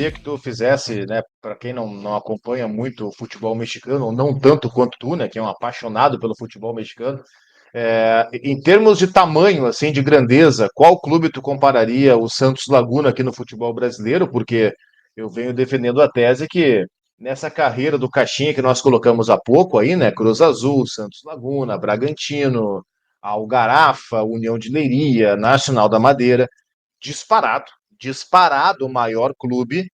queria que tu fizesse, né, para quem não acompanha muito o futebol mexicano, ou não tanto quanto tu, né, que é um apaixonado pelo futebol mexicano, em termos de tamanho, assim, de grandeza, qual clube tu compararia o Santos Laguna aqui no futebol brasileiro? Porque eu venho defendendo a tese que nessa carreira do Caixinha que nós colocamos há pouco aí, né, Cruz Azul, Santos Laguna, Bragantino, Algarafa, União de Leiria, Nacional da Madeira, disparado o maior clube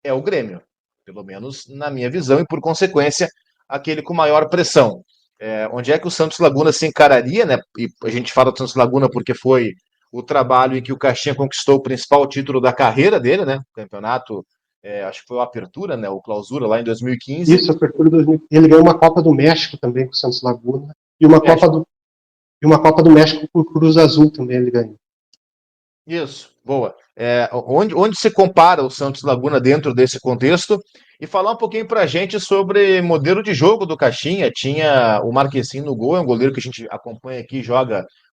é o Grêmio, pelo menos na minha visão, e por consequência, aquele com maior pressão. Onde é que o Santos Laguna se encararia, né? E a gente fala do Santos Laguna porque foi o trabalho em que o Caixinha conquistou o principal título da carreira dele, né? O campeonato, acho que foi a Apertura, né? O Clausura lá em 2015. Isso, a Apertura 2015. Ele ganhou uma Copa do México também com o Santos Laguna e uma Copa do México com o Cruz Azul também ele ganhou. Isso, boa. Onde se compara o Santos Laguna dentro desse contexto? E falar um pouquinho para a gente sobre modelo de jogo do Caixinha. Tinha o Marquezinho no gol, é um goleiro que a gente acompanha aqui,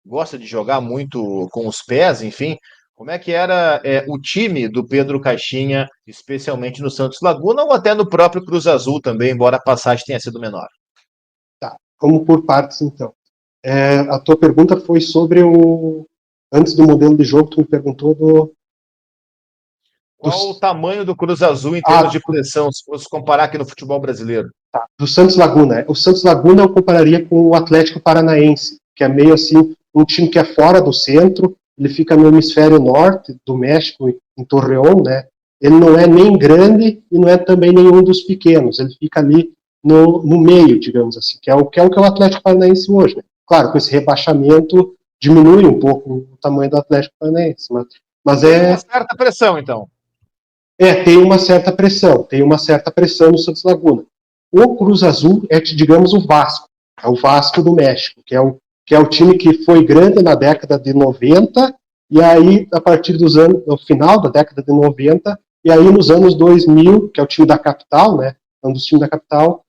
gosta de jogar muito com os pés, enfim. Como é que era o time do Pedro Caixinha, especialmente no Santos Laguna, ou até no próprio Cruz Azul também, embora a passagem tenha sido menor? Tá, vamos por partes então. A tua pergunta foi sobre antes do modelo de jogo, tu me perguntou Qual o tamanho do Cruz Azul em termos de pressão, se fosse comparar aqui no futebol brasileiro? Tá, do Santos Laguna. O Santos Laguna eu compararia com o Atlético Paranaense, que é meio assim, um time que é fora do centro, ele fica no hemisfério norte do México, em Torreón, né? Ele não é nem grande e não é também nenhum dos pequenos, ele fica ali no meio, digamos assim, que é o que é o Atlético Paranaense hoje, né? Claro, com esse rebaixamento diminui um pouco o tamanho do Atlético Paranaense, mas tem uma certa pressão, então. Tem uma certa pressão no Santos Laguna. O Cruz Azul é, digamos, o Vasco, é o Vasco do México, que é o time que foi grande na década de 90, e aí, a partir dos anos, no final da década de 90, e aí nos anos 2000, que é o time da capital, né, um dos times da capital,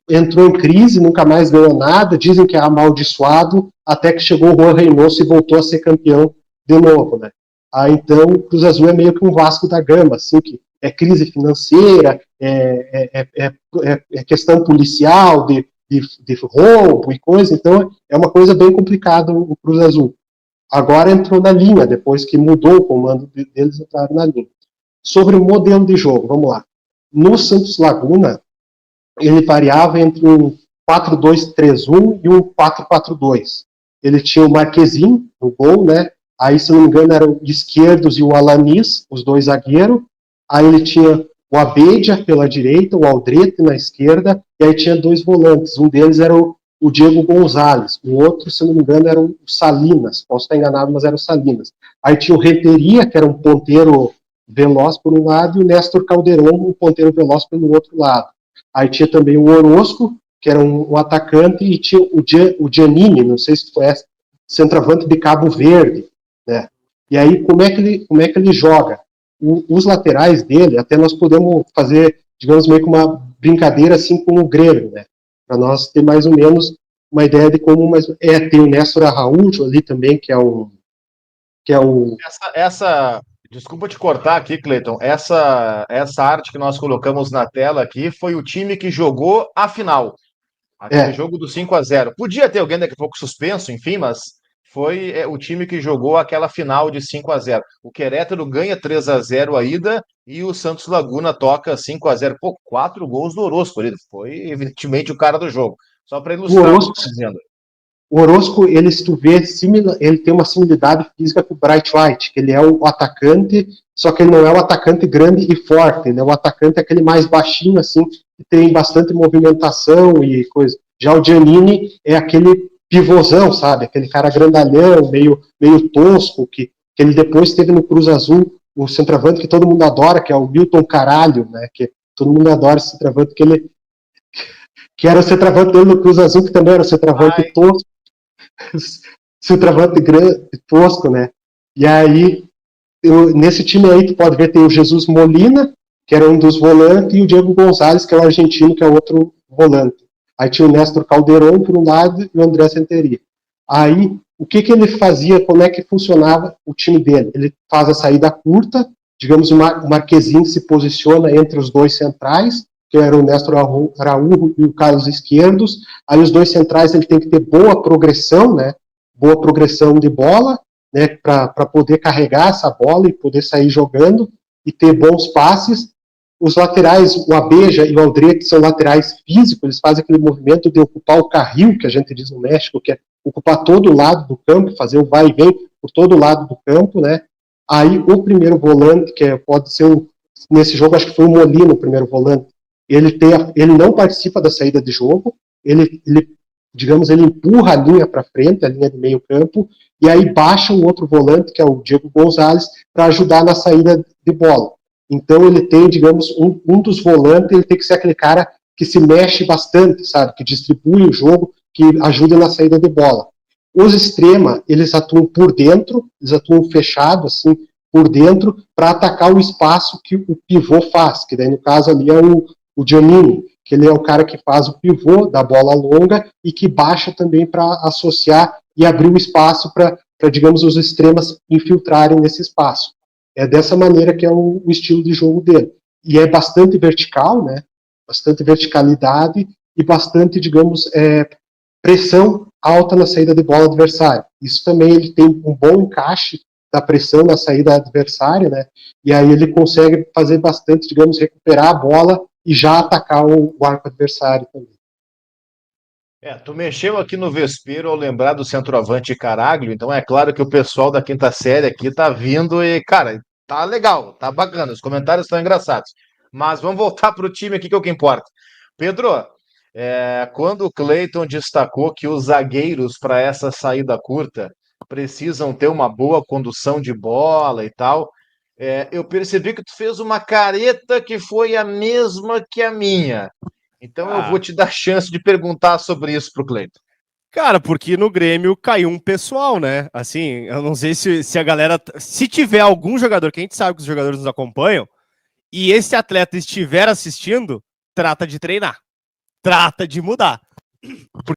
entrou em crise, nunca mais ganhou nada, dizem que é amaldiçoado, até que chegou o Juan Reynoso e voltou a ser campeão de novo, né. Então, o Cruz Azul é meio que um Vasco da Gama, assim, que é crise financeira, é questão policial, de roubo e coisa, então é uma coisa bem complicada o Cruz Azul. Agora entrou na linha, depois que mudou o comando deles, entraram na linha. Sobre o modelo de jogo, vamos lá. No Santos Laguna, ele variava entre um 4-2-3-1 e um 4-4-2. Ele tinha o Marquezinho no gol, né? Aí, se não me engano, eram esquerdos e o Alanis, os dois zagueiros. Aí ele tinha o Abedia pela direita, o Aldrete na esquerda, e aí tinha dois volantes. Um deles era o Diego Gonzalez, o outro, se não me engano, era o Salinas. Posso estar enganado, mas era o Salinas. Aí tinha o Renteria, que era um ponteiro veloz por um lado, e o Néstor Calderon, um ponteiro veloz pelo outro lado. Aí tinha também o Orozco, que era um atacante, e tinha o Giannini, não sei se tu conhece, centroavante de Cabo Verde, né? E aí, como é que ele joga? Os laterais dele, até nós podemos fazer, digamos, meio que uma brincadeira assim com o Grêmio, né? Para nós ter mais ou menos uma ideia de como... tem o Néstor Araújo ali também, que é o... Desculpa te cortar aqui, Cleiton. Essa arte que nós colocamos na tela aqui foi o time que jogou a final. Aquele jogo do 5-0. Podia ter alguém daqui a pouco suspenso, enfim, mas foi o time que jogou aquela final de 5-0. O Querétaro ganha 3-0 a ida e o Santos Laguna toca 5-0. Pô, 4 gols do Orozco. Ele foi, evidentemente, o cara do jogo. Só para ilustrar o que eu estou dizendo. O Orozco, ele, se tu vê, ele tem uma similaridade física com o Bright White, que ele é o atacante, só que ele não é o atacante grande e forte, ele é o atacante aquele mais baixinho, assim, que tem bastante movimentação e coisa. Já o Giannini é aquele pivôzão, sabe? Aquele cara grandalhão, meio tosco, que ele depois teve no Cruz Azul, o centroavante que todo mundo adora, que é o Milton Caralho, né? Que todo mundo adora esse centroavante, que era o centroavante dele no Cruz Azul, que também era o centroavante tosco. Centroavante grande, tosco, né? E aí, nesse time aí, tu pode ver, tem o Jesus Molina, que era um dos volantes, e o Diego Gonzalez, que é o argentino, que é outro volante. Aí tinha o Néstor Calderon, por um lado, e o André Renteria. Aí, o que ele fazia, como é que funcionava o time dele? Ele faz a saída curta, digamos, o Marquezine se posiciona entre os dois centrais, que era o Néstor Araújo e o Carlos Esquerdos. Aí os dois centrais ele tem que ter boa progressão, né? Boa progressão de bola, né? Para poder carregar essa bola e poder sair jogando e ter bons passes. Os laterais, o Abeja e o Aldrete, são laterais físicos, eles fazem aquele movimento de ocupar o carril, que a gente diz no México, que é ocupar todo o lado do campo, fazer o vai e vem por todo o lado do campo, né? Aí o primeiro volante, pode ser nesse jogo, acho que foi o Molina, o primeiro volante, ele não participa da saída de jogo, digamos, ele empurra a linha para frente, a linha de meio campo, e aí baixa um outro volante, que é o Diego Gonzalez, para ajudar na saída de bola. Então ele tem, digamos, um dos volantes, ele tem que ser aquele cara que se mexe bastante, sabe, que distribui o jogo, que ajuda na saída de bola. Os extrema, eles atuam por dentro, eles atuam fechado, assim, por dentro, para atacar o espaço que o pivô faz, que daí no caso ali é o Giannini, que ele é o cara que faz o pivô da bola longa e que baixa também para associar e abrir o espaço para, digamos, os extremas infiltrarem nesse espaço. É dessa maneira que é o estilo de jogo dele. E é bastante vertical, né? Bastante verticalidade e bastante, digamos, pressão alta na saída de bola adversária. Isso também ele tem um bom encaixe da pressão na saída adversária, né? E aí ele consegue fazer bastante, digamos, recuperar a bola e já atacar o arco adversário também. Tu mexeu aqui no vespeiro ao lembrar do centroavante Caraglio, então é claro que o pessoal da quinta série aqui tá vindo e, cara, tá legal, tá bacana, os comentários estão engraçados. Mas vamos voltar pro time aqui, que é o que importa. Pedro, quando o Cleiton destacou que os zagueiros para essa saída curta precisam ter uma boa condução de bola e tal, eu percebi que tu fez uma careta que foi a mesma que a minha. Então eu vou te dar chance de perguntar sobre isso pro Cleiton. Cara, porque no Grêmio caiu um pessoal, né? Assim, eu não sei se a galera... Se tiver algum jogador, que a gente sabe que os jogadores nos acompanham, e esse atleta estiver assistindo, trata de treinar. Trata de mudar.